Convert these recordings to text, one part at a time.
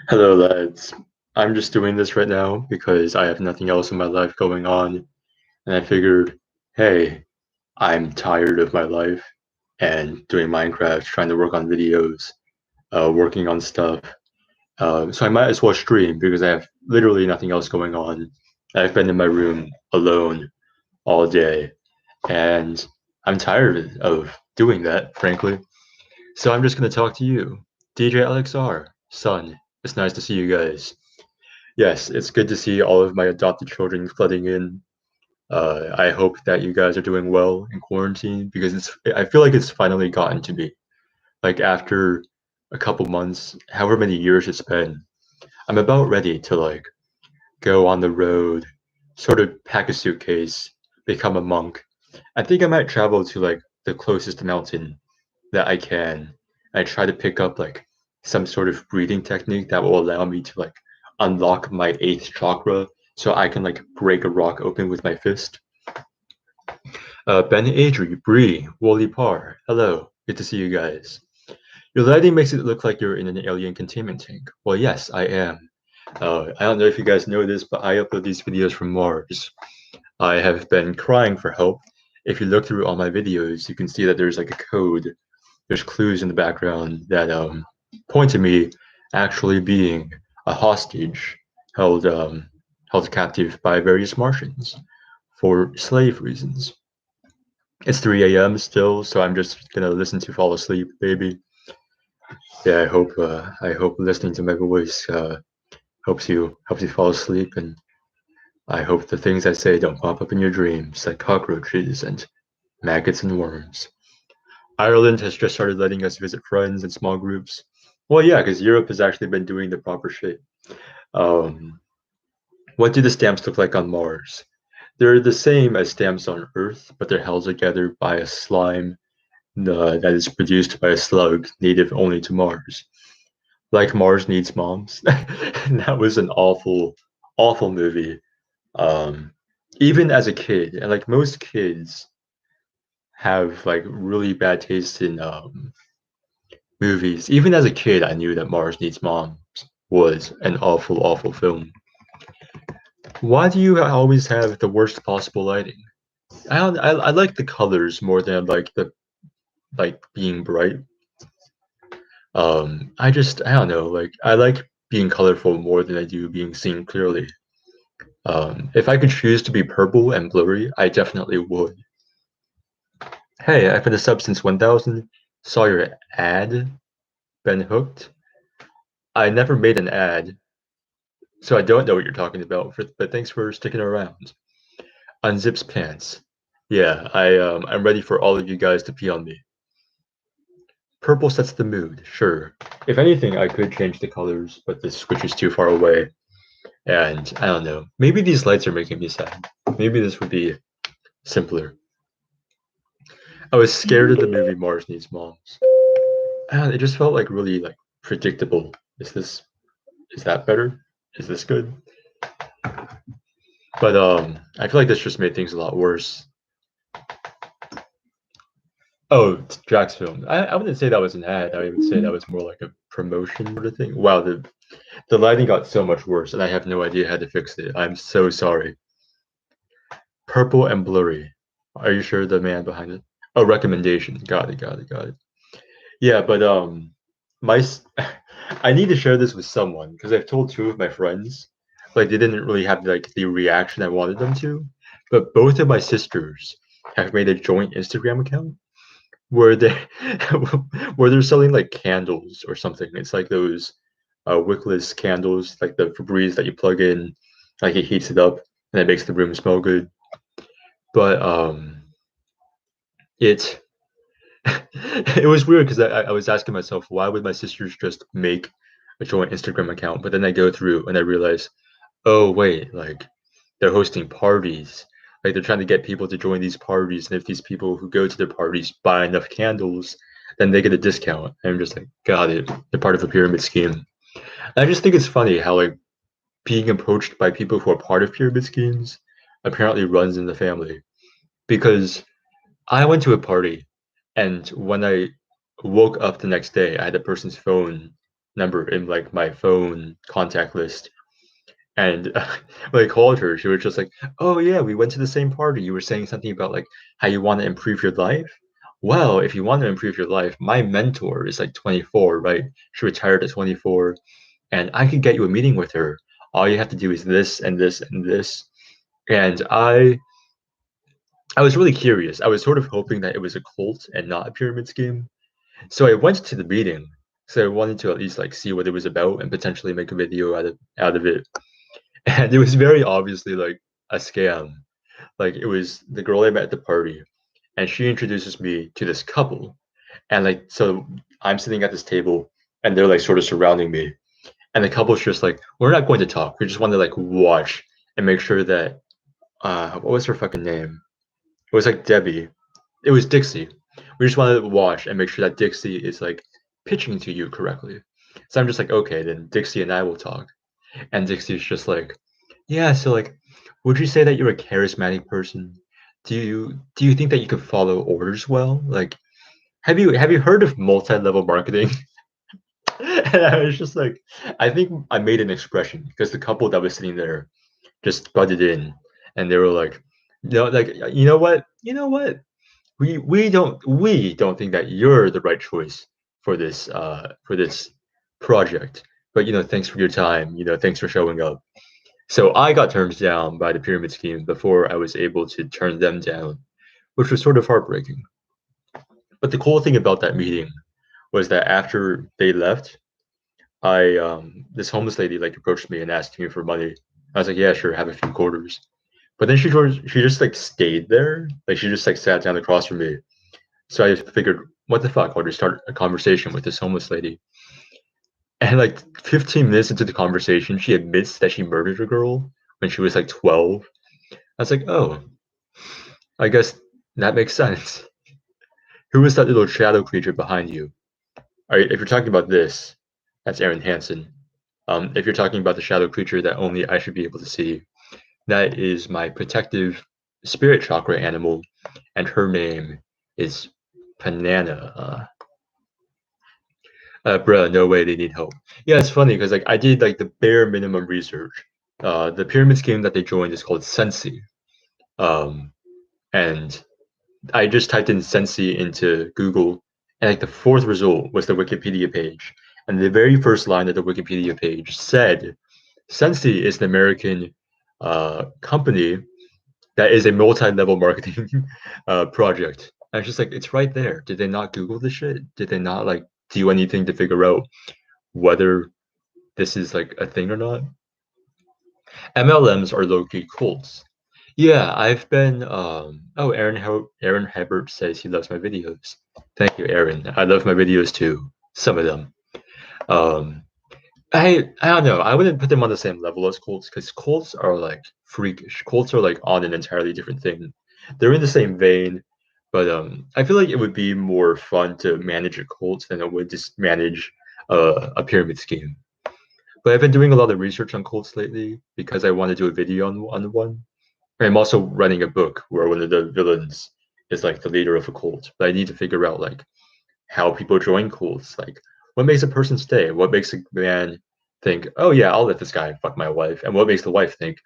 Hello, lads. I'm just doing this right now because I have nothing else in my life going on, and I figured, hey, I'm tired of my life and doing Minecraft, trying to work on videos, working on stuff. So I might as well stream because I have literally nothing else going on. I've been in my room alone all day, and I'm tired of doing that, frankly. So I'm just gonna talk to you, DJ LXR, son. It's nice to see you guys. Yes, it's good to see all of my adopted children flooding in. I hope that you guys are doing well in quarantine because I feel like it's finally gotten to me. Like after a couple months, however many years it's been, I'm about ready to like go on the road, sort of pack a suitcase, become a monk. I think I might travel to like the closest mountain that I can. I try to pick up like some sort of breathing technique that will allow me to like unlock my eighth chakra so I can like break a rock open with my fist. Ben Adri, Bree, Wally Parr, hello. Good to see you guys. Your lighting makes it look like you're in an alien containment tank. Well, yes, I am. I don't know if you guys know this, but I upload these videos from Mars. I have been crying for help. If you look through all my videos, you can see that there's like a code. There's clues in the background that point to me actually being a hostage held captive by various Martians for slave reasons. It's 3 a.m. still, so I'm just gonna listen to fall asleep, baby. Yeah, I hope listening to my voice helps you fall asleep, and I hope the things I say don't pop up in your dreams like cockroaches and maggots and worms. Ireland has just started letting us visit friends in small groups. Well, yeah, because Europe has actually been doing the proper shit. Um, what do the stamps look like on Mars? They're the same as stamps on Earth, but they're held together by a slime that is produced by a slug native only to Mars. Like Mars Needs Moms. That was an awful, awful movie. Um, Even as a kid, and like most kids have like really bad taste in movies. Even as a kid, I knew that Mars Needs Moms was an awful, awful film. Why do you always have the worst possible lighting? I like the colors more than I like the like being bright. I don't know, like I like being colorful more than I do being seen clearly. If I could choose to be purple and blurry, I definitely would. Hey, I've been a sub since 1000. Saw your ad, been hooked. I never made an ad, so I don't know what you're talking about, but thanks for sticking around. Unzips pants. Yeah, I'm ready for all of you guys to pee on me. Purple sets the mood, sure. If anything, I could change the colors, but the switch is too far away. And I don't know. Maybe these lights are making me sad. Maybe this would be simpler. I was scared of the movie Mars Needs Moms. And it just felt like really like predictable. Is that better? Is this good? But I feel like this just made things a lot worse. Oh, Drax film. I wouldn't say that was an ad. I would say that was more like a promotion sort of thing. Wow, the lighting got so much worse, and I have no idea how to fix it. I'm so sorry. Purple and blurry. Are you sure the man behind it? Oh, recommendation. Got it. Got it. Got it. Yeah, but my I need to share this with someone because I've told two of my friends, like they didn't really have like the reaction I wanted them to, but both of my sisters have made a joint Instagram account where they where they're selling like candles or something. It's like those wickless candles, like the Febreze that you plug in, like it heats it up and it makes the room smell good. But it it was weird because I was asking myself why would my sisters just make a joint Instagram account, but then I go through and I realize, oh wait, like they're hosting parties. Like they're trying to get people to join these parties, and if these people who go to their parties buy enough candles, then they get a discount. And I'm just like, got it. They're part of a pyramid scheme. I just think it's funny how like being approached by people who are part of pyramid schemes apparently runs in the family. Because I went to a party, and when I woke up the next day, I had a person's phone. number in like my phone contact list. And when I called her, she was just like, "Oh yeah, we went to the same party. You were saying something about like how you want to improve your life. Well, if you want to improve your life, my mentor is like 24, right? She retired at 24, and I could get you a meeting with her. All you have to do is this and this and this." And I was really curious. I was sort of hoping that it was a cult and not a pyramid scheme. So I went to the meeting. So I wanted to at least like see what it was about and potentially make a video out of it. And it was very obviously like a scam. Like it was the girl I met at the party, and she introduces me to this couple. And like so I'm sitting at this table and they're like sort of surrounding me. And the couple's just like, we're not going to talk. We just want to like watch and make sure that what was her fucking name? It was like Debbie. It was Dixie. We just wanted to watch and make sure that Dixie is like pitching to you correctly. So I'm just like, okay, then Dixie and I will talk. And Dixie's just like, yeah, so like, would you say that you're a charismatic person? Do you think that you could follow orders well? Like, have you heard of multi-level marketing? And I was just like, I think I made an expression because the couple that was sitting there just butted in, and they were like, no, like, you know what? We don't think that you're the right choice for this project. But thanks for your time. Thanks for showing up. So I got turned down by the pyramid scheme before I was able to turn them down, which was sort of heartbreaking. But the cool thing about that meeting was that after they left, I this homeless lady like approached me and asked me for money. I was like, yeah, sure, have a few quarters. But then she just like stayed there, like she just like sat down across from me. So I figured, what the fuck? I'll just start a conversation with this homeless lady. And like 15 minutes into the conversation, she admits that she murdered a girl when she was like 12. I was like, oh, I guess that makes sense. Who is that little shadow creature behind you? All right, if you're talking about this, that's Aaron Hansen. If you're talking about the shadow creature that only I should be able to see, that is my protective spirit chakra animal, and her name is Panana. Bruh, no way they need help. Yeah, it's funny because like I did like the bare minimum research. The pyramid scheme that they joined is called Sensi. Um, and I just typed in Sensi into Google, and like the fourth result was the Wikipedia page. And the very first line of the Wikipedia page said, Sensi is an American company that is a multi-level marketing project. I was just like, it's right there. Did they not Google this shit? Did they not like do anything to figure out whether this is like a thing or not? MLMs are low-key cults. Yeah, I've been oh, Aaron Hebert says he loves my videos. Thank you, Aaron. I love my videos too. Some of them. Um I don't know. I wouldn't put them on the same level as cults because cults are like freakish. Cults are like on an entirely different thing. They're in the same vein, but I feel like it would be more fun to manage a cult than it would just manage a pyramid scheme. But I've been doing a lot of research on cults lately because I want to do a video on one. I'm also writing a book where one of the villains is like the leader of a cult, but I need to figure out like how people join cults, like what makes a person stay, what makes a man think, oh yeah, I'll let this guy fuck my wife, and what makes the wife think,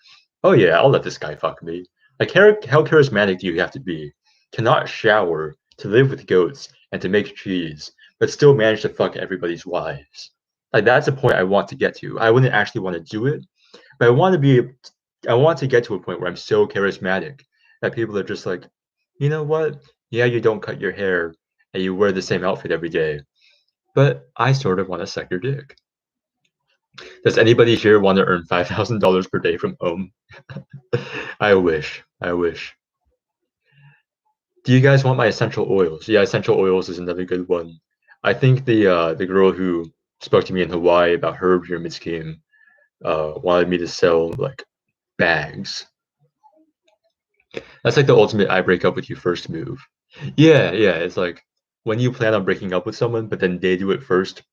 oh yeah, I'll let this guy fuck me. Like how charismatic do you have to be to not shower, to live with goats, and to make cheese, but still manage to fuck everybody's wives? Like that's a point I want to get to. I wouldn't actually want to do it, but I want to get to a point where I'm so charismatic that people are just like, you know what? Yeah, you don't cut your hair and you wear the same outfit every day, but I sort of want to suck your dick. Does anybody here want to earn $5,000 per day from home? I wish. I wish. Do you guys want my essential oils? Yeah, essential oils is another good one. I think the girl who spoke to me in Hawaii about her pyramid scheme wanted me to sell like bags. That's like the ultimate I break up with you first move. Yeah, yeah. It's like when you plan on breaking up with someone, but then they do it first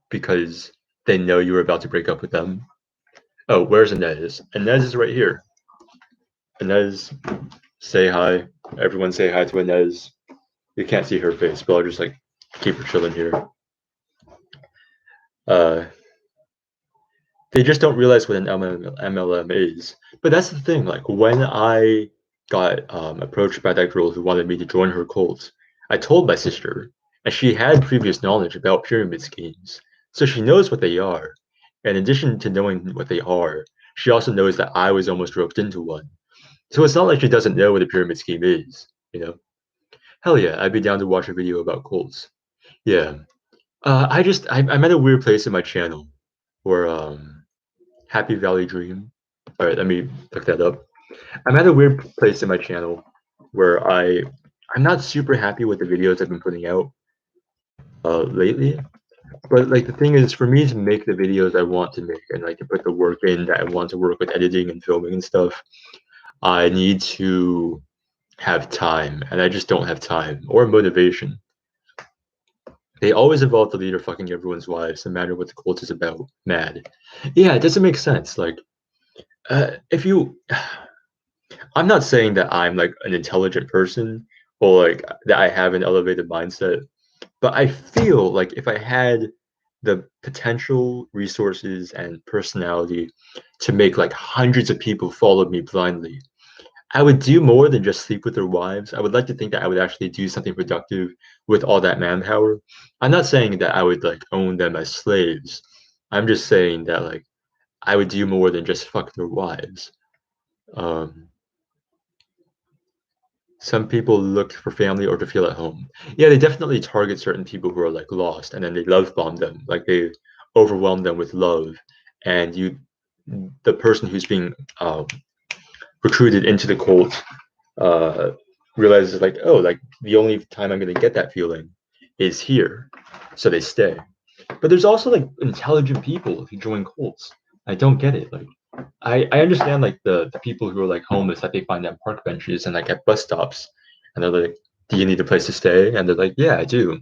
because they know you were about to break up with them. Oh, where's Inez? Inez is right here. Inez, say hi. Everyone say hi to Inez. You can't see her face, but I'll just like keep her chilling here. Uh, they just don't realize what an MLM is. But that's the thing. Like when I got approached by that girl who wanted me to join her cult, I told my sister, and she had previous knowledge about pyramid schemes, so she knows what they are. In addition to knowing what they are, she also knows that I was almost roped into one. So it's not like she doesn't know what a pyramid scheme is, you know? Hell yeah, I'd be down to watch a video about cults. Yeah. I'm at a weird place in my channel where Happy Valley Dream. All right, let me look that up. I'm at a weird place in my channel where I'm not super happy with the videos I've been putting out lately. But like the thing is, for me to make the videos I want to make and like to put the work in that I want to work with editing and filming and stuff, I need to have time, and I just don't have time or motivation. They always involve the leader fucking everyone's wives, no matter what the cult is about. Mad. Yeah, it doesn't make sense. Like, if you I'm not saying that I'm like an intelligent person or like that I have an elevated mindset, but I feel like if I had the potential resources and personality to make like hundreds of people follow me blindly, I would do more than just sleep with their wives. I would like to think that I would actually do something productive with all that manpower. I'm not saying that I would like own them as slaves. I'm just saying that like I would do more than just fuck their wives. Um, Some people look for family or to feel at home. Yeah, they definitely target certain people who are like lost, and then they love bomb them. Like they overwhelm them with love, and the person who's being recruited into the cult, uh, realizes like, oh, like the only time I'm gonna get that feeling is here, so they stay. But there's also like intelligent people who join cults. I don't get it. Like I understand like the people who are like homeless that they find on park benches and like at bus stops, and they're like, "Do you need a place to stay?" And they're like, "Yeah, I do."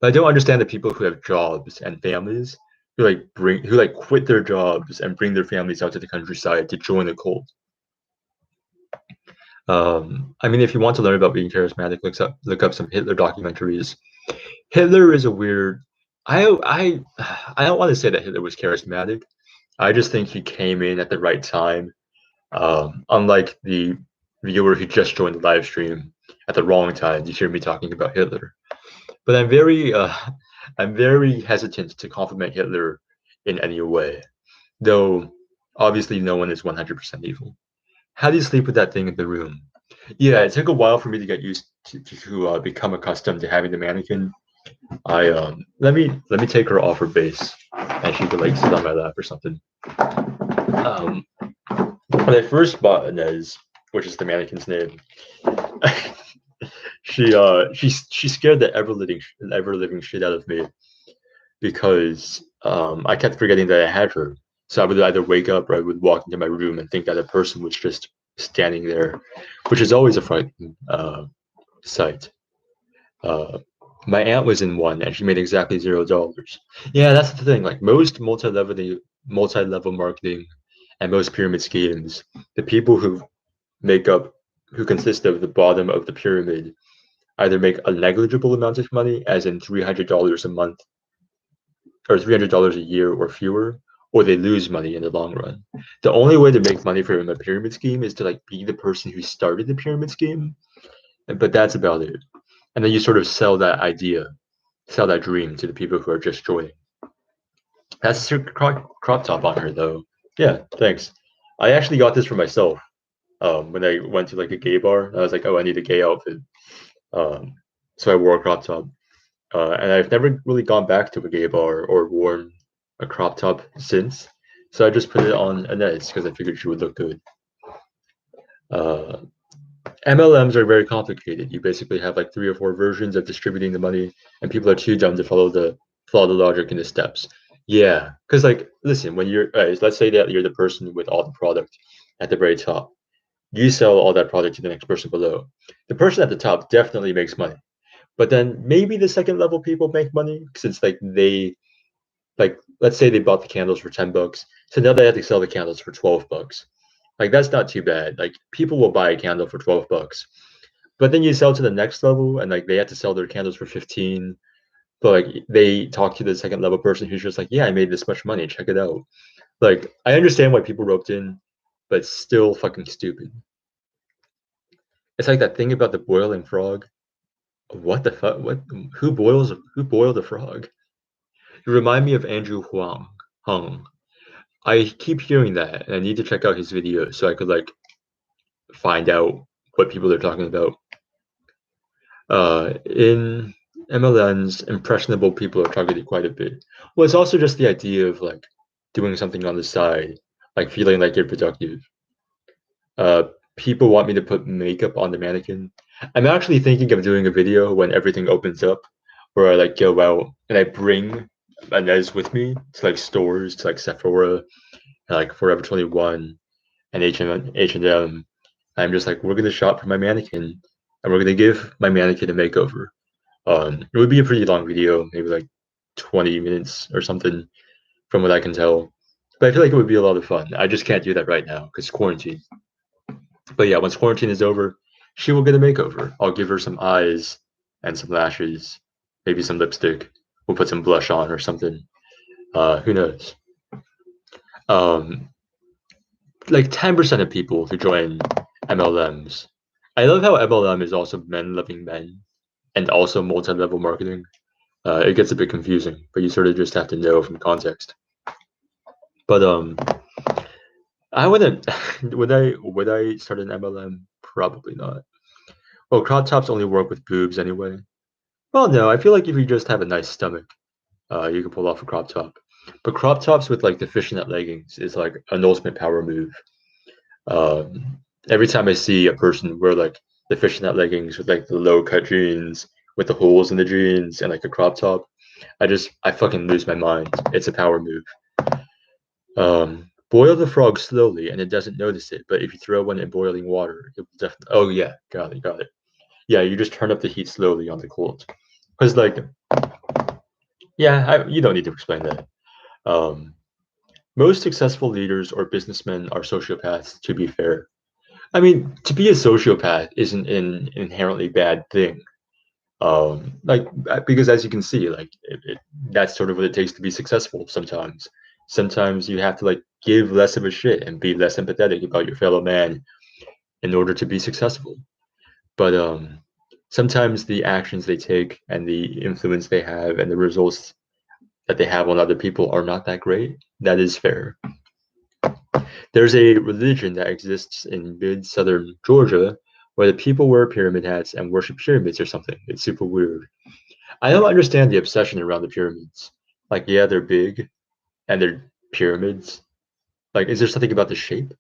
But I don't understand the people who have jobs and families who like quit their jobs and bring their families out to the countryside to join a cult. I mean, if you want to learn about being charismatic, look up some Hitler documentaries. Hitler is a weird. I I don't want to say that Hitler was charismatic. I just think he came in at the right time. Unlike the viewer who just joined the live stream at the wrong time, you hear me talking about Hitler. But I'm very hesitant to compliment Hitler in any way, though obviously no one is 100% evil. How do you sleep with that thing in the room? Yeah, it took a while for me to get used to become accustomed to having the mannequin. I let me take her off her base, and she could like sit on my lap or something. Um, when I first bought Inez, which is the mannequin's name, she scared the ever living shit out of me because I kept forgetting that I had her. So I would either wake up or I would walk into my room and think that a person was just standing there, which is always a frightening sight. Uh, my aunt was in one and she made exactly $0. Yeah, that's the thing. Like most multi-level marketing and most pyramid schemes, the people make up who consist of the bottom of the pyramid either make a negligible amount of money, as in $300 a month or $300 a year or fewer, or they lose money in the long run. The only way to make money from a pyramid scheme is to like be the person who started the pyramid scheme, but that's about it. And then you sort of sell that dream to the people who are just joining. That's her crop top on her though. Yeah, thanks. I actually got this for myself. When I went to like a gay bar, I was like, oh, I need a gay outfit. Um, so I wore a crop top. And I've never really gone back to a gay bar or worn a crop top since. So I just put it on Inez because I figured she would look good. Uh, MLMs are very complicated. You basically have like 3 or 4 versions of distributing the money, and people are too dumb to follow the logic in the steps. Yeah, because like, listen, when let's say that you're the person with all the product at the very top, you sell all that product to the next person below. The person at the top definitely makes money, but then maybe the second level people make money since like let's say they bought the candles for $10, so now they have to sell the candles for $12. Like that's not too bad. Like people will buy a candle for $12, but then you sell to the next level, and like they have to sell their candles for 15. but like they talk to the second level person who's just like, yeah, I made this much money, check it out. Like I understand why people roped in, but it's still fucking stupid. It's like that thing about the boiling frog. What the fuck? What? Who boiled a frog? You remind me of Andrew Hung. I keep hearing that, and I need to check out his videos so I could like find out what people are talking about. In MLMs, impressionable people are targeted quite a bit. Well, it's also just the idea of like doing something on the side, like feeling like you're productive. Uh, People want me to put makeup on the mannequin. I'm actually thinking of doing a video when everything opens up, where I like go out and I bring Inez with me to like stores, to like Sephora, and, like Forever 21 and H&M. I'm just like, we're gonna shop for my mannequin, and we're gonna give my mannequin a makeover. It would be a pretty long video, maybe like 20 minutes or something, from what I can tell. But I feel like it would be a lot of fun. I just can't do that right now because quarantine. But yeah, once quarantine is over, she will get a makeover. I'll give her some eyes and some lashes, maybe some lipstick. We'll put some blush on or something. Who knows? Um, like 10% of people who join MLMs. I love how MLM is also men loving men and also multi-level marketing. It gets a bit confusing, but you sort of just have to know from context. But I wouldn't. Would I start an MLM? Probably not. Well, crop tops only work with boobs anyway. Well, no, I feel like if you just have a nice stomach, you can pull off a crop top. But crop tops with like the fishnet leggings is like an ultimate power move. Every time I see a person wear like the fishnet leggings with like the low cut jeans with the holes in the jeans and like a crop top, I fucking lose my mind. It's a power move. Boil the frog slowly and it doesn't notice it, but if you throw one in boiling water, it will definitely. Oh yeah, got it. Yeah, you just turn up the heat slowly on the coals, because like yeah, you don't need to explain that. Um, Most successful leaders or businessmen are sociopaths. To be fair, I mean to be a sociopath isn't an inherently bad thing. Like because as you can see, like that's sort of what it takes to be successful. Sometimes you have to like give less of a shit and be less empathetic about your fellow man in order to be successful. But sometimes the actions they take and the influence they have and the results that they have on other people are not that great. That is fair. There's a religion that exists in mid-southern Georgia where the people wear pyramid hats and worship pyramids or something. It's super weird. I don't understand the obsession around the pyramids. Like, yeah, they're big and they're pyramids. Like, is there something about the shape?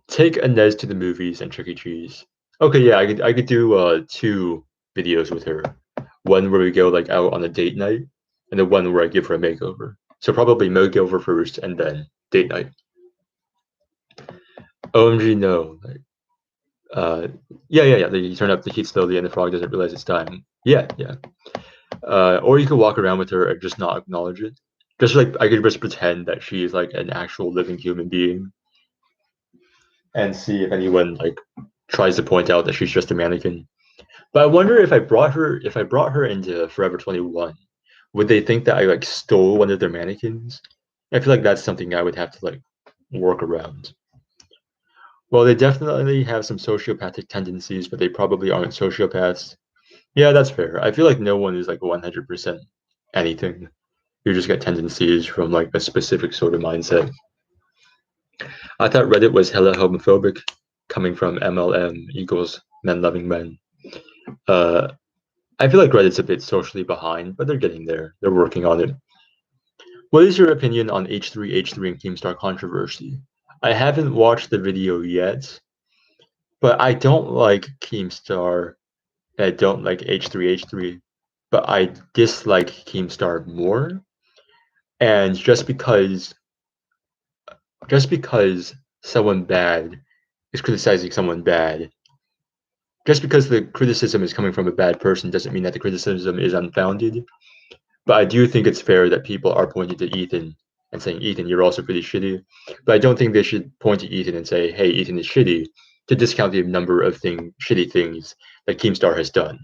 Take Inez to the movies and Chuck E. Cheese. Okay, yeah, I could do two videos with her. One where we go like out on a date night, and the one where I give her a makeover. So probably makeover first and then date night. OMG, no. Like, uh, yeah. You turn up the heat slowly, and the frog doesn't realize it's dying. Yeah. Or you could walk around with her and just not acknowledge it. Just like I could just pretend that she is like an actual living human being, and see if anyone like tries to point out that she's just a mannequin. But I wonder if I brought her into Forever 21, would they think that I like stole one of their mannequins? I feel like that's something I would have to like work around. Well, they definitely have some sociopathic tendencies, but they probably aren't sociopaths. Yeah, that's fair. I feel like no one is like 100% anything. You just get tendencies from like a specific sort of mindset. I thought Reddit was hella homophobic, coming from MLM equals men loving men. Uh, I feel like Reddit's a bit socially behind, but they're getting there. They're working on it. What is your opinion on H3H3 and Keemstar controversy? I haven't watched the video yet, but I don't like Keemstar. I don't like H3H3, but I dislike Keemstar more. And just because someone bad is criticizing someone bad, just because the criticism is coming from a bad person doesn't mean that the criticism is unfounded. But I do think it's fair that people are pointing to Ethan and saying, Ethan, you're also pretty shitty. But I don't think they should point to Ethan and say, hey, Ethan is shitty, to discount the number of shitty things that Keemstar has done.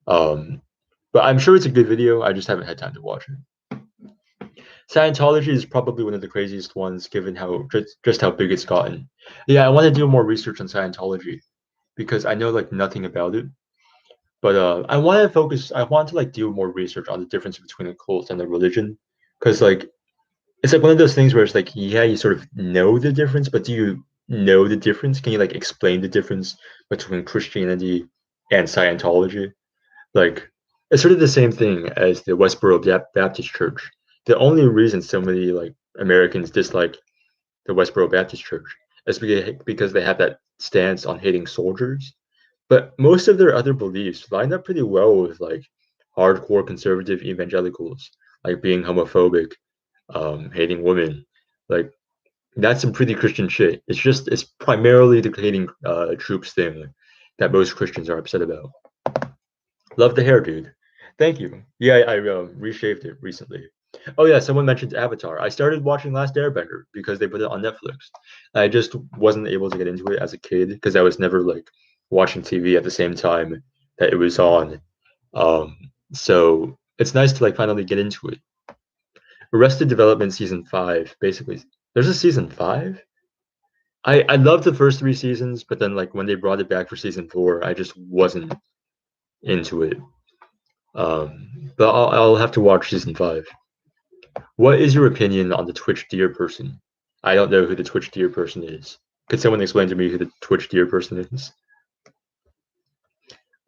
Um, But I'm sure it's a good video. I just haven't had time to watch it. Scientology is probably one of the craziest ones, given how just how big it's gotten. Yeah, I want to do more research on Scientology because I know like nothing about it. But I want to focus. I want to like do more research on the difference between a cult and a religion, because like it's like one of those things where it's like, yeah, you sort of know the difference, but do you know the difference? Can you like explain the difference between Christianity and Scientology? Like, it's sort of the same thing as the Westboro Baptist Church. The only reason so many like Americans dislike the Westboro Baptist Church is because they have that stance on hating soldiers. But most of their other beliefs line up pretty well with like hardcore conservative evangelicals, like being homophobic, hating women. Like that's some pretty Christian shit. It's primarily the hating troops thing that most Christians are upset about. Love the hair, dude. Thank you. Yeah, I reshaved it recently. Oh yeah, someone mentioned Avatar. I started watching Last Airbender because they put it on Netflix. I just wasn't able to get into it as a kid because I was never like watching TV at the same time that it was on. Um, so it's nice to like finally get into it. Arrested Development season 5, basically. There's a season 5? I loved the first 3 seasons, but then like when they brought it back for season 4, I just wasn't into it. But I'll have to watch season 5. What is your opinion on the Twitch deer person? I don't know who the Twitch deer person is. Could someone explain to me who the Twitch deer person is?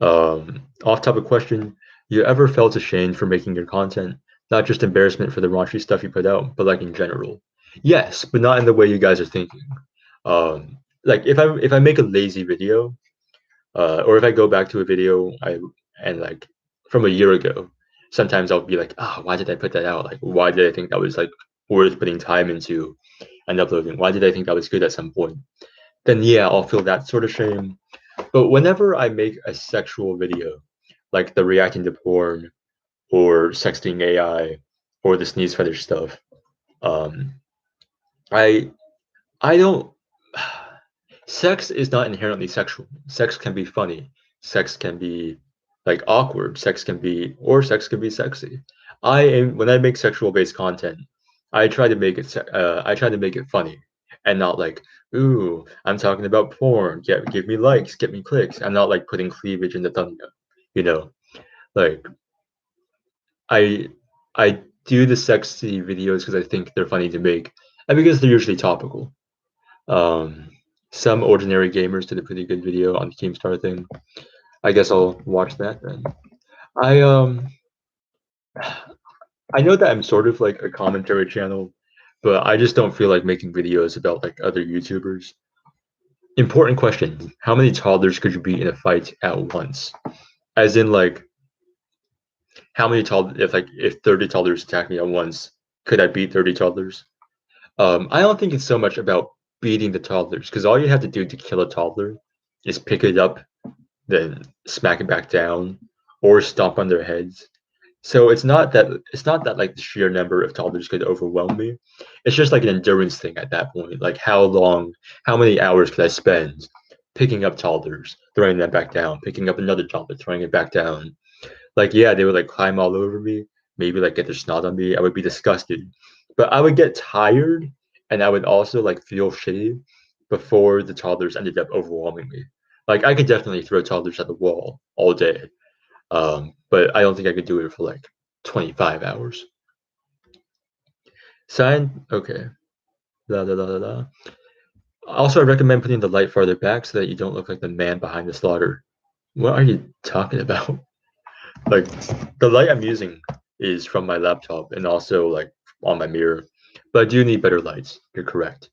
Off-topic question: you ever felt ashamed for making your content? Not just embarrassment for the raunchy stuff you put out, but like in general. Yes, but not in the way you guys are thinking. Like if I make a lazy video, or if I go back to a video and like from a year ago, sometimes I'll be like, oh, why did I put that out? Like, why did I think that was like worth putting time into and uploading? Why did I think that was good at some point? Then yeah, I'll feel that sort of shame. But whenever I make a sexual video, like the reacting to porn or sexting AI or the sneeze fetish stuff, um, I I don't. Sex is not inherently sexual. Sex can be funny. Sex can be like awkward. Sex can be sexy. I am when I make sexual based content, I try to make it funny and not like, ooh, I'm talking about porn. Give me likes, get me clicks. I'm not like putting cleavage in the thumbnail. You know, like I I do the sexy videos because I think they're funny to make and because they're usually topical. Um, some ordinary gamers did a pretty good video on the Keemstar thing. I guess I'll watch that then. I um I know that I'm sort of like a commentary channel, but I just don't feel like making videos about like other YouTubers. Important question: how many toddlers could you beat in a fight at once? As in like how many toddlers if 30 toddlers attack me at once, could I beat 30 toddlers? I don't think it's so much about beating the toddlers because all you have to do to kill a toddler is pick it up, then smack it back down, or stomp on their heads. So it's not that like the sheer number of toddlers could overwhelm me. It's just like an endurance thing at that point. Like how many hours could I spend picking up toddlers, throwing them back down, picking up another toddler, throwing it back down. Like yeah, they would like climb all over me, maybe like get their snot on me. I would be disgusted, but I would get tired, and I would also like feel shitty before the toddlers ended up overwhelming me. Like I could definitely throw toddlers at the wall all day, but I don't think I could do it for like 25 hours. Sign, okay. La la la la la. Also, I recommend putting the light farther back so that you don't look like the man behind the slaughter. What are you talking about? Like the light I'm using is from my laptop and also like on my mirror, but I do need better lights. You're correct.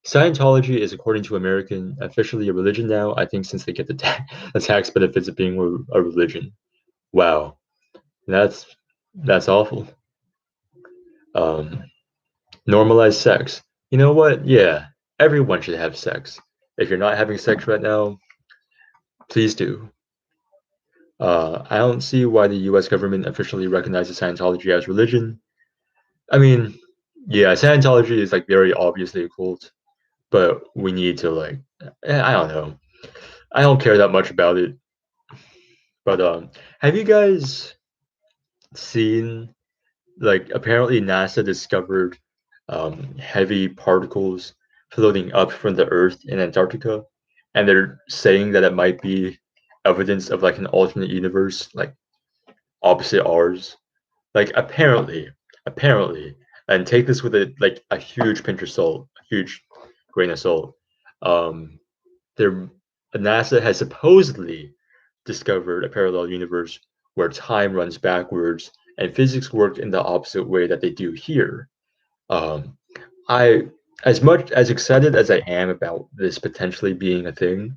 Scientology is, according to American, officially a religion now. I think since they get the tax benefits of being a religion. Wow, that's that's awful. Um, Normalize sex. You know what? Yeah, everyone should have sex. If you're not having sex right now, please do. I don't see why the U.S. government officially recognizes Scientology as religion. I mean, yeah, Scientology is like very obviously a cult, but we need to like, I don't know. I don't care that much about it. But have you guys? seen, like, apparently NASA discovered heavy particles floating up from the Earth in Antarctica, and they're saying that it might be evidence of like an alternate universe, like opposite ours. Like apparently, and take this with a huge pinch of salt, a huge grain of salt. Um, there, NASA has supposedly discovered a parallel universe where time runs backwards and physics work in the opposite way that they do here. Um, I, as much as excited as I am about this potentially being a thing,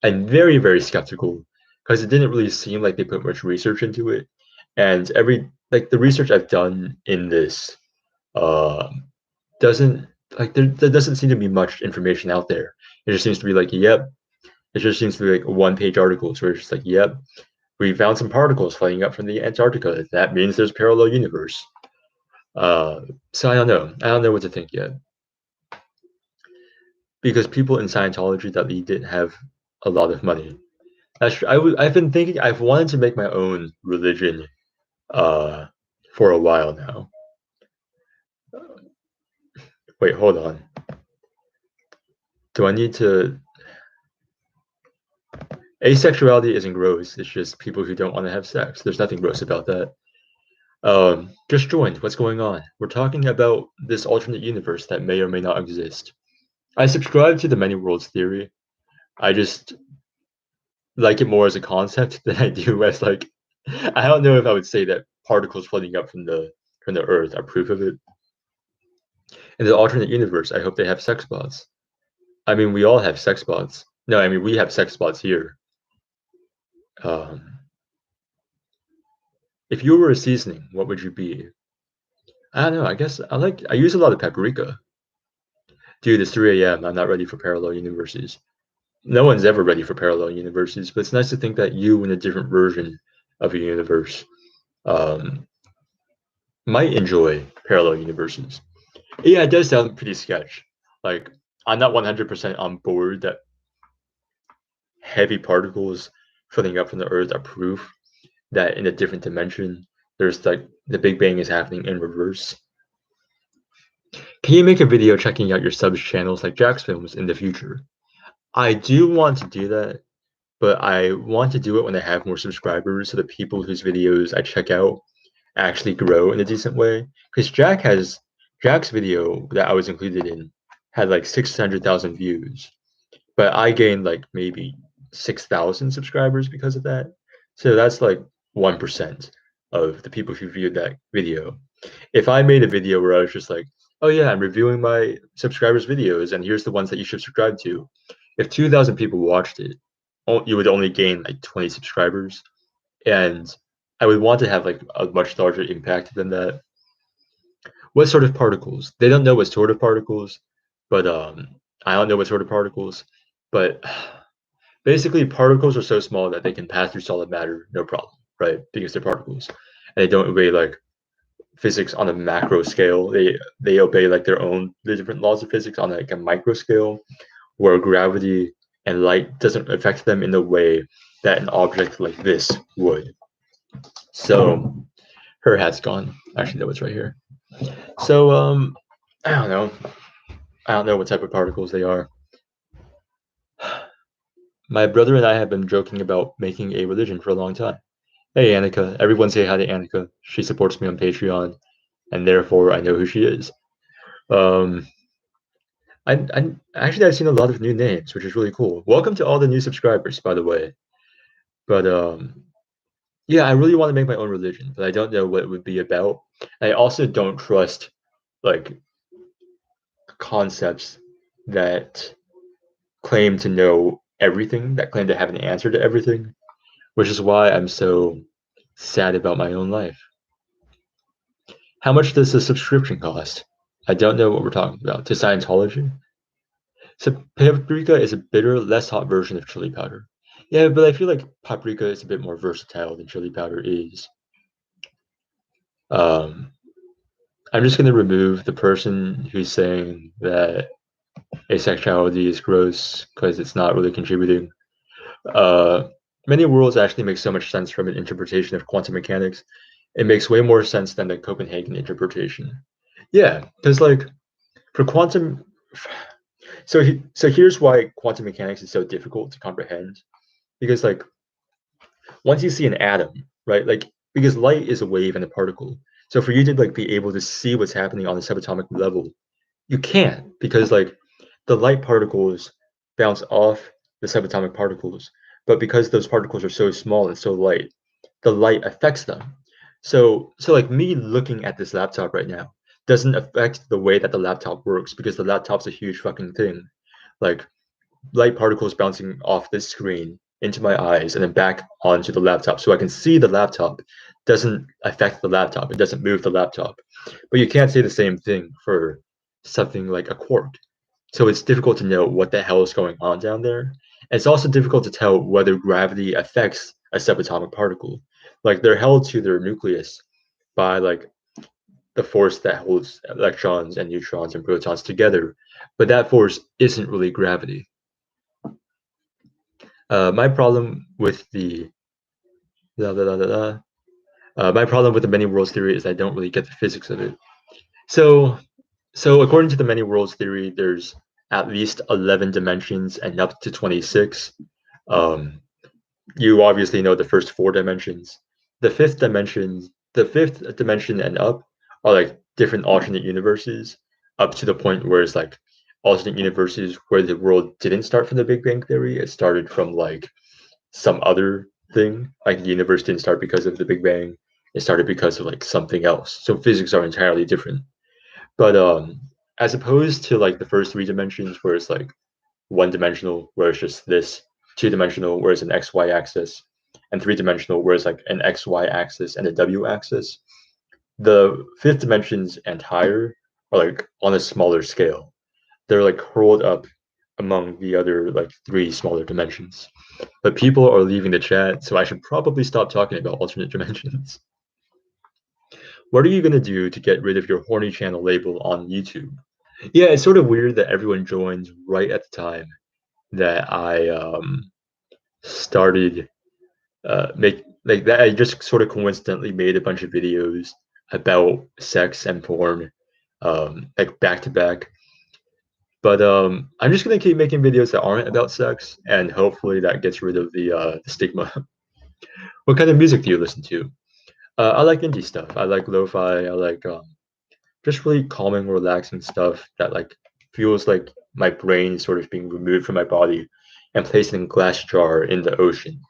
I'm very, very skeptical because it didn't really seem like they put much research into it. And the research I've done in this um, doesn't there doesn't seem to be much information out there. It just seems to be like, yep, it just seems to be like one-page articles where it's just like, yep, we found some particles flying up from the Antarctica. That means there's a parallel universe. So I don't know. I don't know what to think yet. Because people in Scientology that we didn't have a lot of money. That's true. I've been thinking I've wanted to make my own religion for a while now. Wait, hold on. Do I need to Asexuality isn't gross, it's just people who don't want to have sex. There's nothing gross about that. Just joined. What's going on? We're talking about this alternate universe that may or may not exist. I subscribe to the many worlds theory. I just like it more as a concept than I do as like I don't know if I would say that particles floating up from the earth are proof of it. In the alternate universe, I hope they have sex bots. I mean, we all have sex bots. No, I mean we have sex bots here. Um, if you were a seasoning, what would you be? I don't know. I guess I use a lot of paprika. Dude, it's 3 a.m. I'm not ready for parallel universes. No one's ever ready for parallel universes, but it's nice to think that you in a different version of a universe um, might enjoy parallel universes. Yeah, it does sound pretty sketch. Like, I'm not 100% on board that heavy particles floating up from the Earth are proof that in a different dimension, there's like the Big Bang is happening in reverse. Can you make a video checking out your subs channels like Jack's Films in the future? I do want to do that, but I want to do it when I have more subscribers so the people whose videos I check out actually grow in a decent way. Because Jack's video that I was included in had like 600,000 views, but I gained like maybe 6,000 subscribers because of that. So that's like 1% of the people who viewed that video. If I made a video where I was just like, oh yeah, I'm reviewing my subscribers' videos and here's the ones that you should subscribe to. If 2,000 people watched it, you would only gain like 20 subscribers. And I would want to have like a much larger impact than that. What sort of particles? They don't know what sort of particles, but I don't know what sort of particles, but basically particles are so small that they can pass through solid matter no problem, right? Because they're particles. And they don't obey like physics on a macro scale. They obey like the different laws of physics on like a micro scale, where gravity and light doesn't affect them in the way that an object like this would. So her hat's gone. Actually, no, it's right here. So I don't know. I don't know what type of particles they are. My brother and I have been joking about making a religion for a long time. Hey, Annika. Everyone say hi to Annika. She supports me on Patreon, and therefore I know who she is. Um, I actually I've seen a lot of new names, which is really cool. Welcome to all the new subscribers, by the way. But yeah, I really want to make my own religion, but I don't know what it would be about. I also don't trust like concepts that claim to know everything, that claim to have an answer to everything, which is why I'm so sad about my own life. How much does the subscription cost? I don't know what we're talking about. To Scientology? So paprika is a bitter, less hot version of chili powder. Yeah, but I feel like paprika is a bit more versatile than chili powder is. Um, I'm just going to remove the person who's saying that asexuality is gross because it's not really contributing. Uh, Many worlds actually make so much sense from an interpretation of quantum mechanics. It makes way more sense than the Copenhagen interpretation. Yeah, because like for quantum, so here's why quantum mechanics is so difficult to comprehend. Because like once you see an atom, right? Like because light is a wave and a particle. So for you to like be able to see what's happening on the subatomic level, you can't because like the light particles bounce off the subatomic particles, but because those particles are so small and so light, the light affects them. So like me looking at this laptop right now doesn't affect the way that the laptop works because the laptop's a huge fucking thing. Like light particles bouncing off this screen into my eyes and then back onto the laptop so I can see the laptop doesn't affect the laptop. It doesn't move the laptop. But you can't say the same thing for something like a quark. So it's difficult to know what the hell is going on down there. And it's also difficult to tell whether gravity affects a subatomic particle. Like they're held to their nucleus by like the force that holds electrons and neutrons and protons together, but that force isn't really gravity. My problem with the la, la, la, la, la. My problem with the many worlds theory is I don't really get the physics of it. So, so according to the many worlds theory, there's at least 11 dimensions and up to 26. Um, you obviously know the first four dimensions. The fifth dimension and up are like different alternate universes, up to the point where it's like alternate universes where the world didn't start from the Big Bang theory. It started from like some other thing. Like the universe didn't start because of the Big Bang. It started because of like something else. So physics are entirely different. But as opposed to like the first three dimensions where it's like one dimensional where it's just this, two dimensional where it's an XY axis, and three dimensional where it's like an XY axis and a W axis. The fifth dimensions and higher are like on a smaller scale. They're like curled up among the other like three smaller dimensions. But people are leaving the chat, so I should probably stop talking about alternate dimensions. What are you gonna do to get rid of your horny channel label on YouTube? Yeah, it's sort of weird that everyone joins right at the time that I started make like that. I just sort of coincidentally made a bunch of videos about sex and porn, like back to back. But I'm just gonna keep making videos that aren't about sex, and hopefully that gets rid of the stigma. What kind of music do you listen to? I like indie stuff. I like lo-fi. I like just really calming, relaxing stuff that like feels like my brain is sort of being removed from my body and placed in a glass jar in the ocean.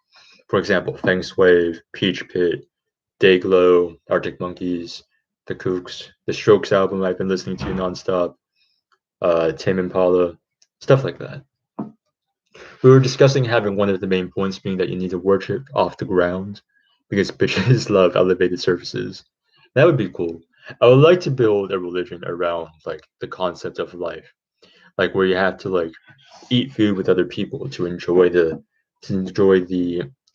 For example, Feng Shui, Peach Pit, Dayglow, Arctic Monkeys, The Kooks, the Strokes album I've been listening to nonstop, Tame Impala, stuff like that. We were discussing having one of the main points being that you need to worship off the ground because bitches love elevated surfaces. That would be cool. I would like to build a religion around like the concept of life, like where you have to like eat food with other people to enjoy the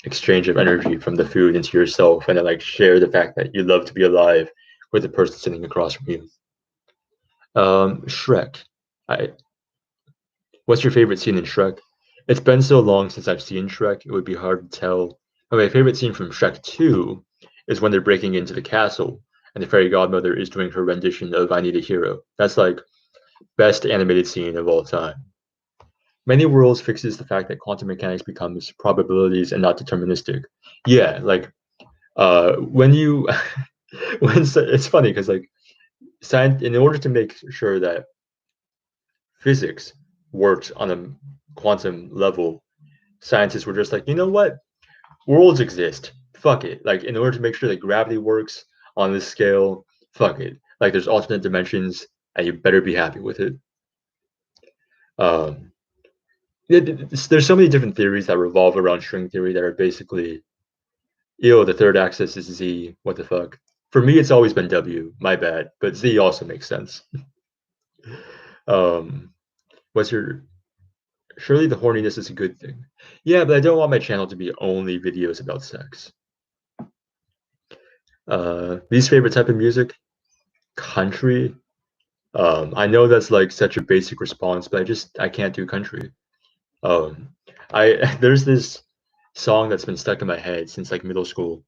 exchange of energy from the food into yourself, and then like share the fact that you love to be alive with the person sitting across from you. Shrek. I What's your favorite scene in Shrek? It's been so long since I've seen Shrek, it would be hard to tell. But my favorite scene from Shrek 2 is when they're breaking into the castle and the fairy godmother is doing her rendition of I Need a Hero. That's like best animated scene of all time. Many worlds fixes the fact that quantum mechanics becomes probabilities and not deterministic. Yeah, like when you it's funny because like science in order to make sure that physics works on a quantum level, scientists were just like, you know what? Worlds exist. Fuck it. Like, in order to make sure that gravity works on this scale, fuck it. Like, there's alternate dimensions, and you better be happy with it. Um, there's so many different theories that revolve around string theory that are basically, ew, the third axis is Z. What the fuck? For me, it's always been W. My bad. But Z also makes sense. Um, what's your Surely the horniness is a good thing. Yeah, but I don't want my channel to be only videos about sex. Least favorite type of music? Country. I know that's like such a basic response, but I can't do country. I there's this song that's been stuck in my head since like middle school.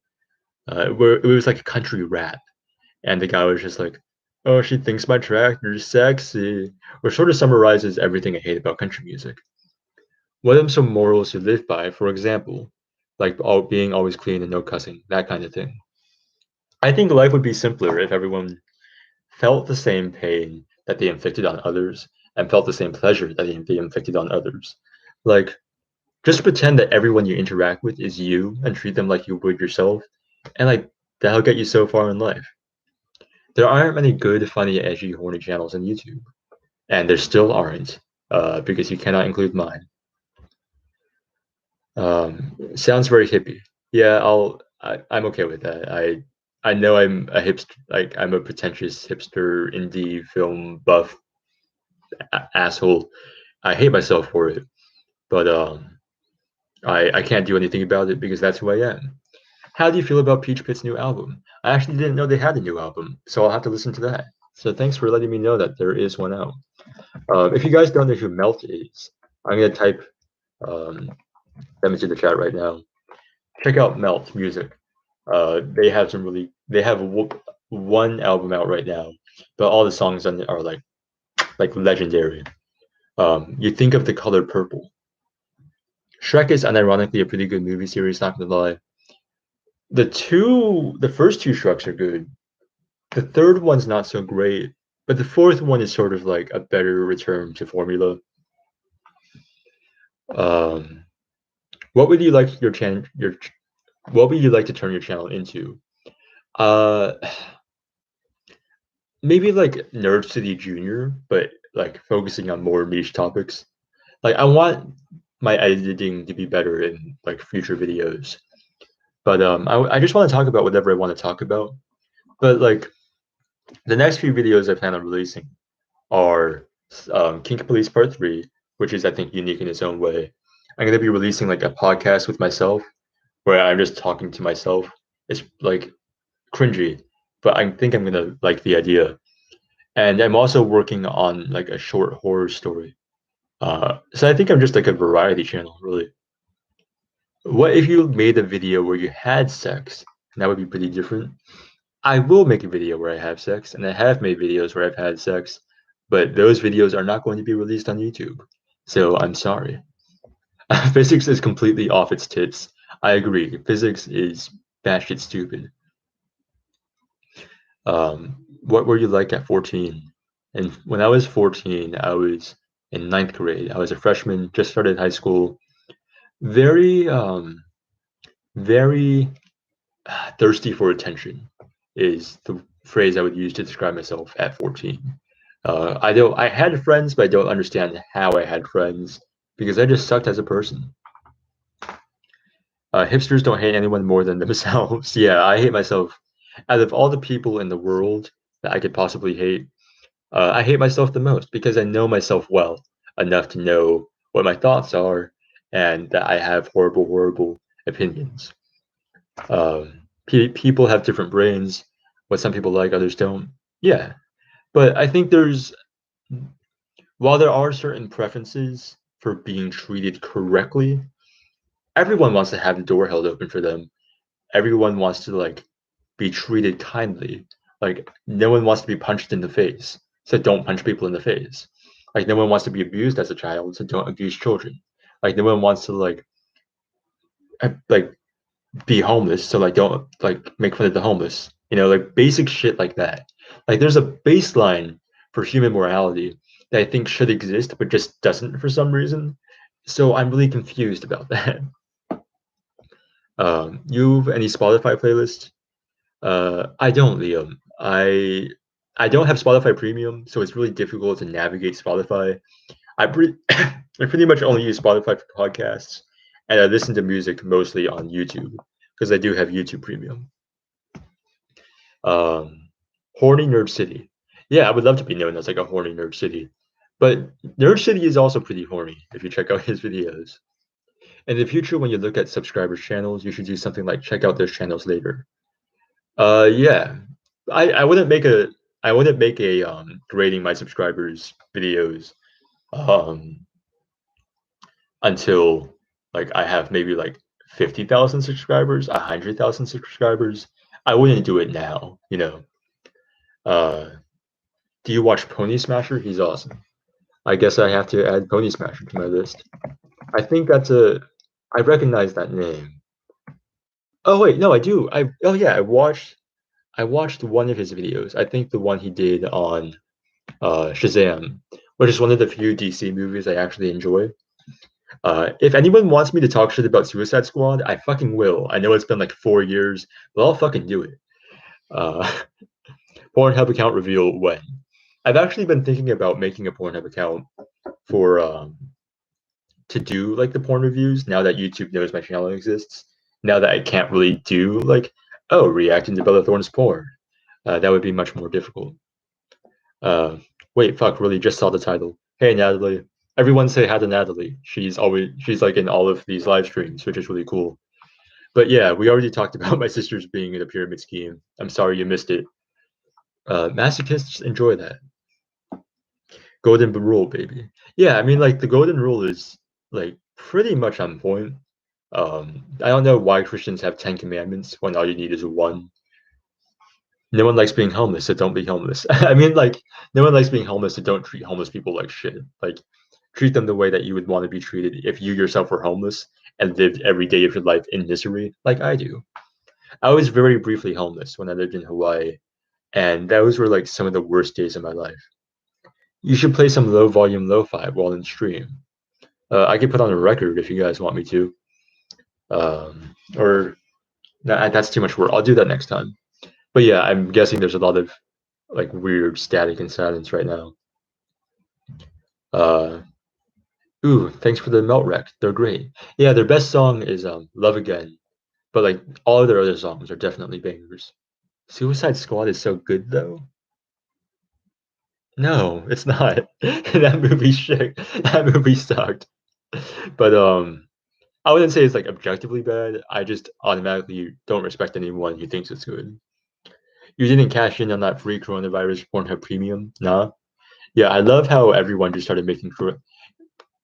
where it was like a country rap, and the guy was just like, "Oh, she thinks my tractor's sexy," which sort of summarizes everything I hate about country music. What are some morals you live by, for example, like being always clean and no cussing, that kind of thing? I think life would be simpler if everyone felt the same pain that they inflicted on others and felt the same pleasure that they inflicted on others. Like, just pretend that everyone you interact with is you and treat them like you would yourself, and like that'll get you so far in life. There aren't many good, funny, edgy, horny channels on YouTube, and there still aren't, because you cannot include mine. Sounds very hippie. Yeah, I'm okay with that. I know I'm a hipster, like I'm a pretentious hipster indie film buff asshole. I hate myself for it, but I can't do anything about it because that's who I am. How do you feel about Peach Pit's new album? I actually didn't know they had a new album, so I'll have to listen to that. So thanks for letting me know that there is one out. If you guys don't know who Melt is, I'm gonna type um, them into the chat right now. Check out Melt music. They have one album out right now, but all the songs on it are like legendary. You think of The Color Purple. Shrek is unironically a pretty good movie series, not gonna lie. The first two Shreks are good. The third one's not so great, but the fourth one is sort of like a better return to formula. Um, what would you like what would you like to turn your channel into? Uh, maybe like Nerd City Junior, but like focusing on more niche topics. Like I want my editing to be better in like future videos, but I just want to talk about whatever I want to talk about. But like the next few videos I plan on releasing are Kink Police Part 3, which is, I think, unique in its own way. I'm going to be releasing like a podcast with myself where I'm just talking to myself. It's like cringy, but I think I'm going to like the idea. And I'm also working on like a short horror story. So I think I'm just like a variety channel, really. What if you made a video where you had sex? That would be pretty different. I will make a video where I have sex, and I have made videos where I've had sex, but those videos are not going to be released on YouTube. So I'm sorry. Physics is completely off its tits. I agree. Physics is batshit stupid. What were you like at 14? And when I was 14, I was in ninth grade. I was a freshman, just started high school. Very, very thirsty for attention is the phrase I would use to describe myself at 14. I had friends, but I don't understand how I had friends because I just sucked as a person. Hipsters don't hate anyone more than themselves. Yeah, I hate myself. Out of all the people in the world that I could possibly hate, I hate myself the most because I know myself well enough to know what my thoughts are and that I have horrible, horrible opinions. People have different brains. What some people like, others don't. Yeah, but I think while there are certain preferences for being treated correctly, everyone wants to have the door held open for them. Everyone wants to like be treated kindly. Like no one wants to be punched in the face, so don't punch people in the face. Like no one wants to be abused as a child, so don't abuse children. Like no one wants to like be homeless, so like don't like make fun of the homeless. Like basic shit like that. Like there's a baseline for human morality that I think should exist, but just doesn't for some reason. So I'm really confused about that. You have any Spotify playlist? I don't, Liam. I don't have Spotify Premium, so it's really difficult to navigate Spotify. I pretty much only use Spotify for podcasts, and I listen to music mostly on YouTube because I do have YouTube Premium. Um, Horny Nerd City. Yeah, I would love to be known as like a horny Nerd City, but Nerd City is also pretty horny if you check out his videos. In the future, when you look at subscribers' channels, you should do something like check out those channels later. Yeah, I wouldn't make a grading my subscribers videos um until like I have maybe like 50,000 subscribers, 100,000 subscribers. I wouldn't do it now, you know. Uh, do you watch Pony Smasher? He's awesome. I guess I have to add Pony Smasher to my list. I think that's a. I recognize that name. Oh wait, no, I do. Oh yeah, I watched one of his videos. I think the one he did on Shazam, which is one of the few DC movies I actually enjoy. If anyone wants me to talk shit about Suicide Squad, I fucking will. I know it's been like 4 years, but I'll fucking do it. Uh, Pornhub account reveal when. I've actually been thinking about making a Pornhub account for to do like the porn reviews now that YouTube knows my channel exists. Now that I can't really do like, oh, reacting to Bella Thorne's porn. That would be much more difficult. Uh, wait, fuck, really just saw the title. Hey, Natalie. Everyone say hi to Natalie. She's like in all of these live streams, which is really cool. But yeah, we already talked about my sisters being in a pyramid scheme. I'm sorry you missed it. Masochists enjoy that. Golden rule, baby. Yeah, I mean, like the golden rule is like pretty much on point. I don't know why Christians have 10 commandments when all you need is one. No one likes being homeless, so don't be homeless. I mean, like, no one likes being homeless, so don't treat homeless people like shit. Like, treat them the way that you would want to be treated if you yourself were homeless and lived every day of your life in misery, like I do. I was very briefly homeless when I lived in Hawaii, and those were like some of the worst days of my life. You should play some low volume lo-fi while in stream. I could put on a record if you guys want me to. Or that's too much work. I'll do that next time. But yeah, I'm guessing there's a lot of like weird static and silence right now. Uh, ooh, thanks for the melt wreck. They're great. Yeah, their best song is Love Again, but like all of their other songs are definitely bangers. Suicide Squad is so good though. No, it's not. That movie shit. That movie sucked. But I wouldn't say it's like objectively bad. I just automatically don't respect anyone who thinks it's good. You didn't cash in on that free coronavirus Pornhub premium, nah? Yeah, I love how everyone just started making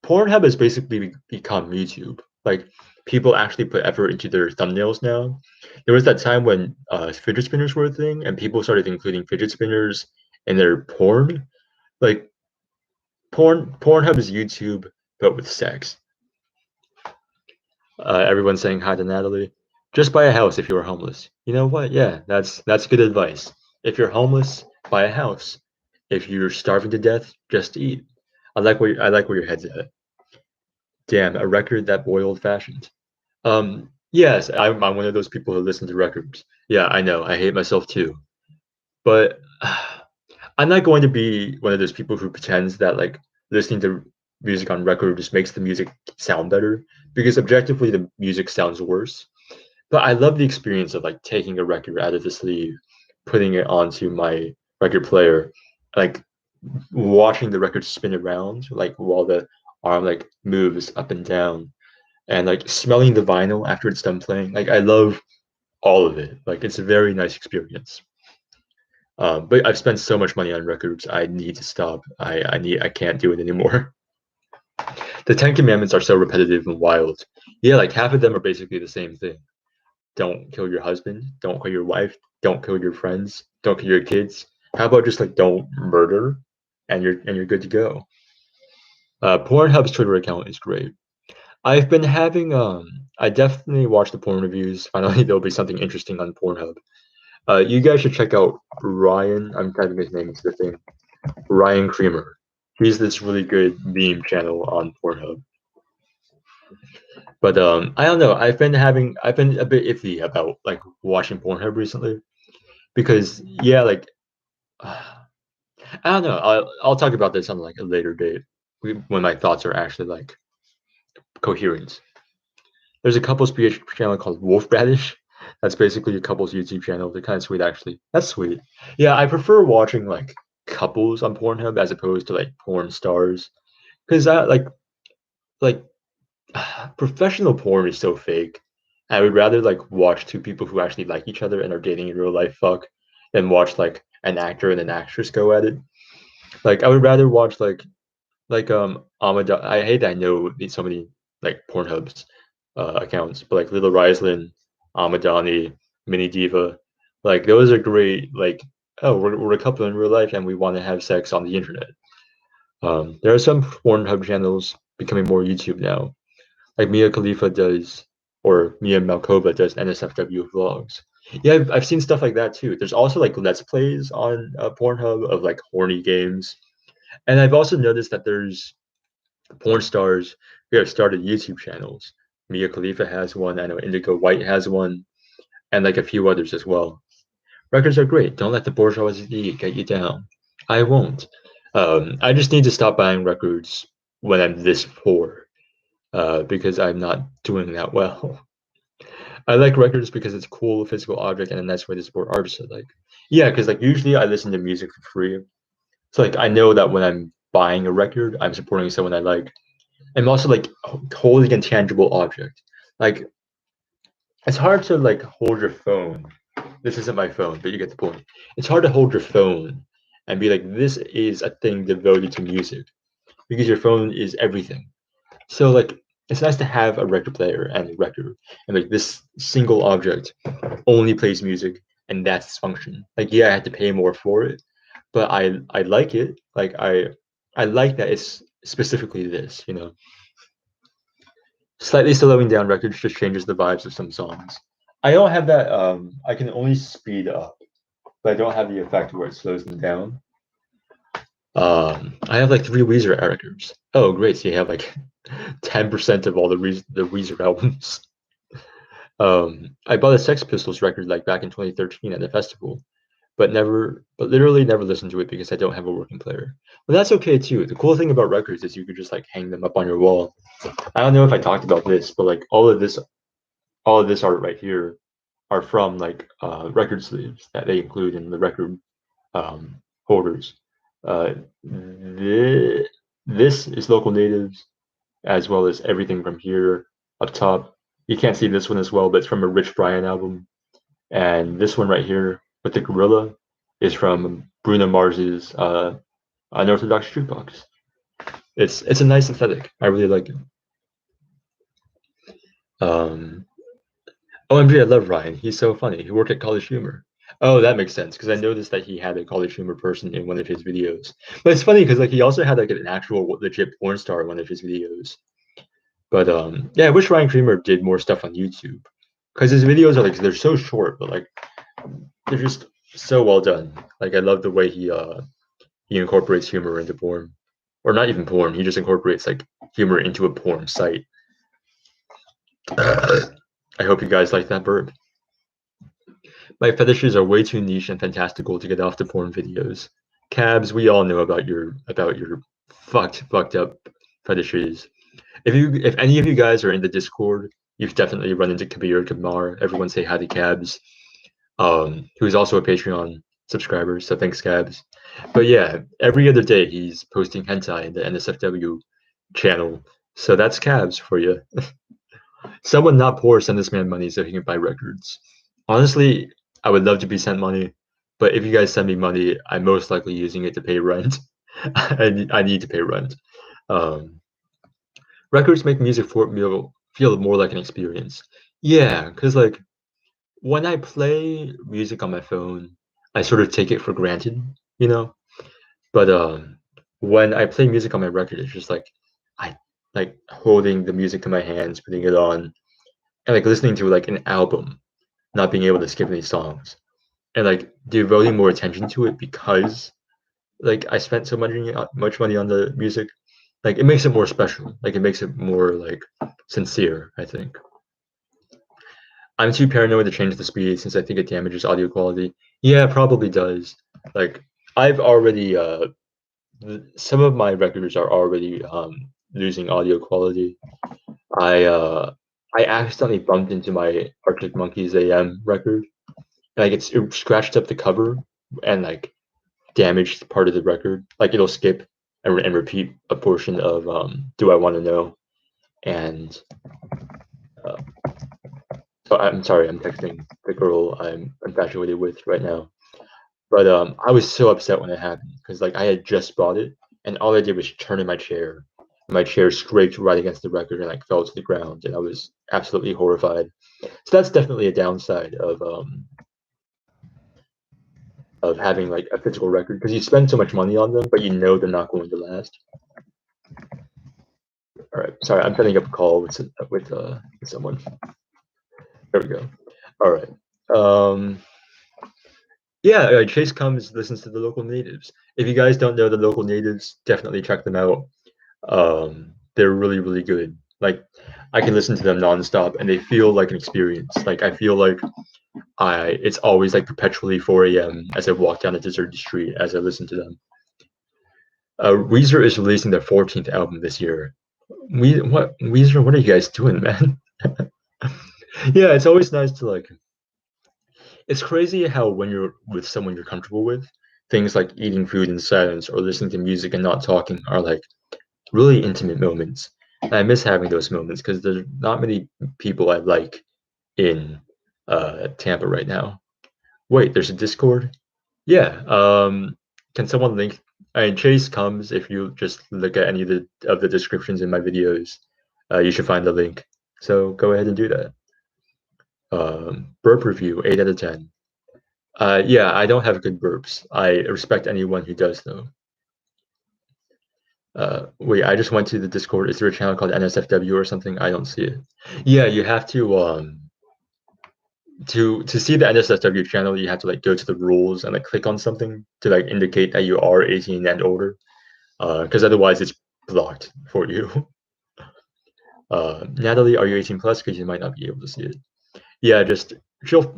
Pornhub has basically become YouTube. Like people actually put effort into their thumbnails now. There was that time when fidget spinners were a thing, and people started including fidget spinners in their porn. Like Pornhub is YouTube, but with sex. Everyone's saying hi to Natalie. Just buy a house if you're homeless. You know what? Yeah, that's good advice. If you're homeless, buy a house. If you're starving to death, just eat. I like where your head's at. Damn, a record that boy old fashioned. Yes, I'm one of those people who listen to records. Yeah, I know. I hate myself too. But I'm not going to be one of those people who pretends that like listening to music on record just makes the music sound better because objectively the music sounds worse. But I love the experience of like taking a record out of the sleeve, putting it onto my record player, like watching the record spin around, like while the arm like moves up and down, and like smelling the vinyl after it's done playing. Like I love all of it. Like it's a very nice experience. But I've spent so much money on records. I need to stop. I can't do it anymore. The Ten Commandments are so repetitive and wild. Yeah, like half of them are basically the same thing. Don't kill your husband. Don't kill your wife. Don't kill your friends. Don't kill your kids. How about just like don't murder, and you're good to go. Pornhub's Twitter account is great. I've been having I definitely watch the porn reviews. Finally, there'll be something interesting on Pornhub. You guys should check out Ryan. I'm typing his name into the thing. Ryan Creamer. He's this really good meme channel on Pornhub. But I don't know. I've been a bit iffy about like watching Pornhub recently because yeah, like I don't know. I'll talk about this on like a later date when my thoughts are actually like coherent. There's a couples PH channel called Wolf Radish. That's basically a couples YouTube channel. They're kind of sweet, actually. That's sweet. Yeah, I prefer watching like couples on Pornhub as opposed to like porn stars, because that like professional porn is so fake. I would rather like watch two people who actually like each other and are dating in real life fuck than watch like an actor and an actress go at it. Like I would rather watch like Amada. I hate that I know so many like Pornhub's accounts, but like Little Rislin, Amadani, Mini Diva, Like those are great. Like, oh, we're a couple in real life and we want to have sex on the internet. There are some Pornhub channels becoming more YouTube now. Like Mia Khalifa does, or Mia Malkova does NSFW vlogs. Yeah, I've seen stuff like that too. There's also like Let's Plays on Pornhub of like horny games. And I've also noticed that there's porn stars who have started YouTube channels. Mia Khalifa has one. I know Indigo White has one, and like a few others as well. Records are great. Don't let the bourgeoisie get you down. I won't. I just need to stop buying records when I'm this poor, because I'm not doing that well. I like records because it's a cool physical object and a nice way to support artists I like. Yeah, because like usually I listen to music for free. So like I know that when I'm buying a record, I'm supporting someone I like. I'm also like holding a tangible object. Like it's hard to like hold your phone. This isn't my phone, but you get the point. It's hard to hold your phone and be like, this is a thing devoted to music because your phone is everything. So like it's nice to have a record player and a record and like this single object only plays music and that's its function. Like yeah, I had to pay more for it, but I like it. Like I like that it's specifically this, you know. Slightly slowing down records just changes the vibes of some songs. I don't have that. I can only speed up, but I don't have the effect where it slows them down. I have like 3 Weezer records. Oh, great! So you have like 10% of all the Weezer albums. I bought a Sex Pistols record like back in 2013 at a festival, but literally never listened to it because I don't have a working player. But that's okay too. The cool thing about records is you could just like hang them up on your wall. I don't know if I talked about this, but like all of this art right here are from like record sleeves that they include in the record holders. Uh, this is local natives as well as everything from here up top. You can't see this one as well, but it's from a Rich Brian album. And this one right here with the gorilla is from Bruno Mars's Unorthodox Jukebox. It's a nice aesthetic. I really like it. Um, OMG, I love Ryan. He's so funny. He worked at College Humor. Oh, that makes sense because I noticed that he had a College Humor person in one of his videos. But it's funny because like he also had like an actual legit porn star in one of his videos. But yeah, I wish Ryan Creamer did more stuff on YouTube because his videos are like they're so short, but like they're just so well done. Like I love the way he incorporates humor into porn, or not even porn. He just incorporates like humor into a porn site. I hope you guys like that burp. My fetishes are way too niche and fantastical to get off the porn videos. Cabs, we all know about your fucked up fetishes. If any of you guys are in the Discord, you've definitely run into Kabir Kamar. Everyone say hi to Cabs, who's also a Patreon subscriber. So thanks, Cabs. But yeah, every other day he's posting hentai in the NSFW channel. So that's Cabs for you. Someone not poor send this man money so he can buy records. Honestly, I would love to be sent money, but if you guys send me money, I'm most likely using it to pay rent. I need to pay rent. Um, Records make music feel more like an experience. Yeah, because like when I play music on my phone, I sort of take it for granted, you know. But when I play music on my record, it's just like I like holding the music in my hands, putting it on, and like listening to like an album, not being able to skip any songs, and like devoting more attention to it because like I spent so much money on the music. Like it makes it more special. Like it makes it more like sincere, I think. I'm too paranoid to change the speed since I think it damages audio quality. Yeah, it probably does. Like I've already some of my records are already losing audio quality. I uh I accidentally bumped into my Arctic Monkeys AM record. Like it scratched up the cover and like damaged part of the record. Like it'll skip and repeat a portion of Do I Want to Know? And uh, so I'm sorry, I'm texting the girl I'm infatuated with right now. But I was so upset when it happened because like I had just bought it and all I did was turn in my chair. My chair scraped right against the record and like fell to the ground and I was absolutely horrified. So that's definitely a downside of of having like a physical record because you spend so much money on them, but you know they're not going to last. All right, sorry, I'm setting up a call with someone. There we go. All right. Yeah, Chase comes, listens to the local natives. If you guys don't know the local natives, definitely check them out. They're really, really good. Like, I can listen to them nonstop, and they feel like an experience. Like, I feel like it's always like perpetually 4 a.m. as I walk down a deserted street as I listen to them. Weezer is releasing their 14th album this year. Weezer? What are you guys doing, man? Yeah, it's always nice to like. It's crazy how when you're with someone you're comfortable with, things like eating food in silence or listening to music and not talking are like really intimate moments. And I miss having those moments because there's not many people I like in Tampa right now. Wait, there's a Discord? Yeah. Can someone link? I mean, Chase comes if you just look at any of the descriptions in my videos. You should find the link. So go ahead and do that. Burp review, 8 out of 10. Yeah, I don't have good burps. I respect anyone who does though. Wait, I just went to the Discord. Is there a channel called NSFW or something? I don't see it. Yeah, you have to see the NSFW channel, you have to like go to the rules and like click on something to like indicate that you are 18 and older. Because otherwise it's blocked for you. Natalie, are you 18 plus? Because you might not be able to see it. Yeah, just she'll.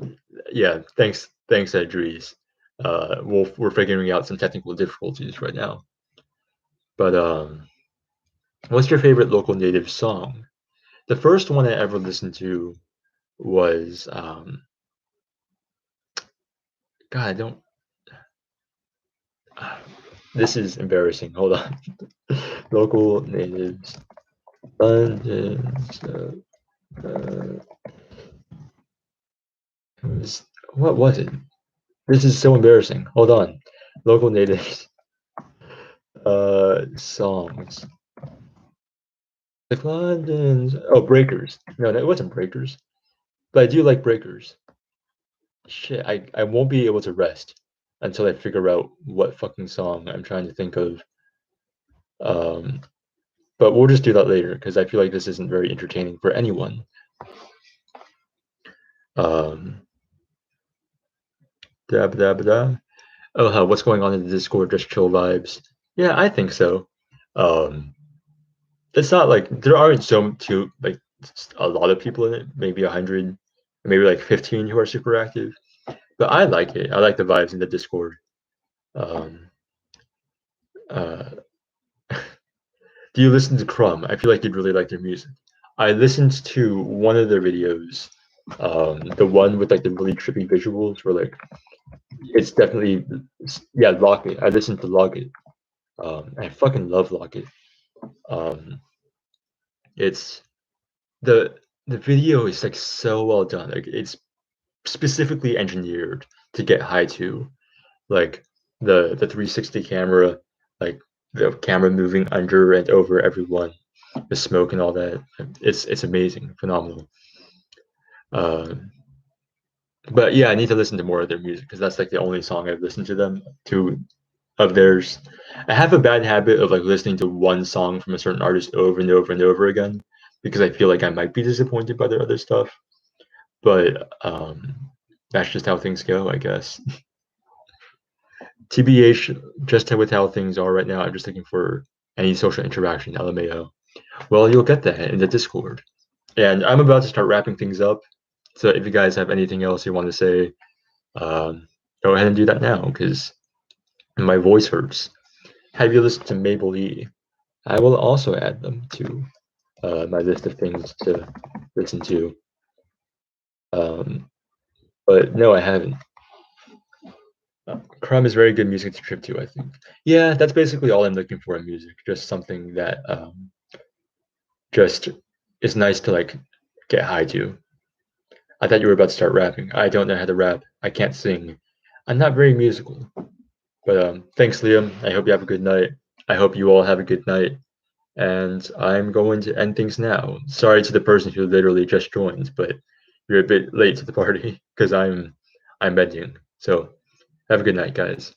Yeah, thanks, Dries. We're figuring out some technical difficulties right now. But what's your favorite local native song? The first one I ever listened to was God, I don't. This is embarrassing. Hold on. Local natives. London's. What was it? This is so embarrassing. Hold on. Local natives. Songs. Like London's. Oh, Breakers. No, it wasn't Breakers. But I do like Breakers. Shit, I won't be able to rest until I figure out what fucking song I'm trying to think of. Um, but we'll just do that later because I feel like this isn't very entertaining for anyone. Um, da ba da ba da. Oh, what's going on in the Discord? Just chill vibes. Yeah, I think so. Um, it's not like there aren't like a lot of people in it. Maybe 100, maybe like 15 who are super active. But I like it. I like the vibes in the Discord. Um, uh, do you listen to Crumb? I feel like you'd really like their music. I listened to one of their videos, the one with like the really trippy visuals, where like it's definitely yeah, Locket. I listened to Locket. I fucking love Locket. Um, it's the the video is like so well done. Like it's specifically engineered to get high to, like the 360 camera, like the camera moving under and over everyone, the smoke and all that. It's amazing, phenomenal. Um, but yeah, I need to listen to more of their music because that's like the only song I've listened to them to of theirs. I have a bad habit of like listening to one song from a certain artist over and over and over again because I feel like I might be disappointed by their other stuff. But that's just how things go, I guess. TBH, just with how things are right now, I'm just looking for any social interaction, LMAO. Well, you'll get that in the Discord. And I'm about to start wrapping things up. So if you guys have anything else you want to say, go ahead and do that now because my voice hurts. Have you listened to Mabel E? I will also add them to my list of things to listen to. But no, I haven't. Crumb is very good music to trip to, I think. Yeah, that's basically all I'm looking for in music. Just something that just is nice to like get high to. I thought you were about to start rapping. I don't know how to rap. I can't sing. I'm not very musical. But thanks, Liam. I hope you have a good night. I hope you all have a good night. And I'm going to end things now. Sorry to the person who literally just joined, but you're a bit late to the party because I'm ending. So Have a good night, guys.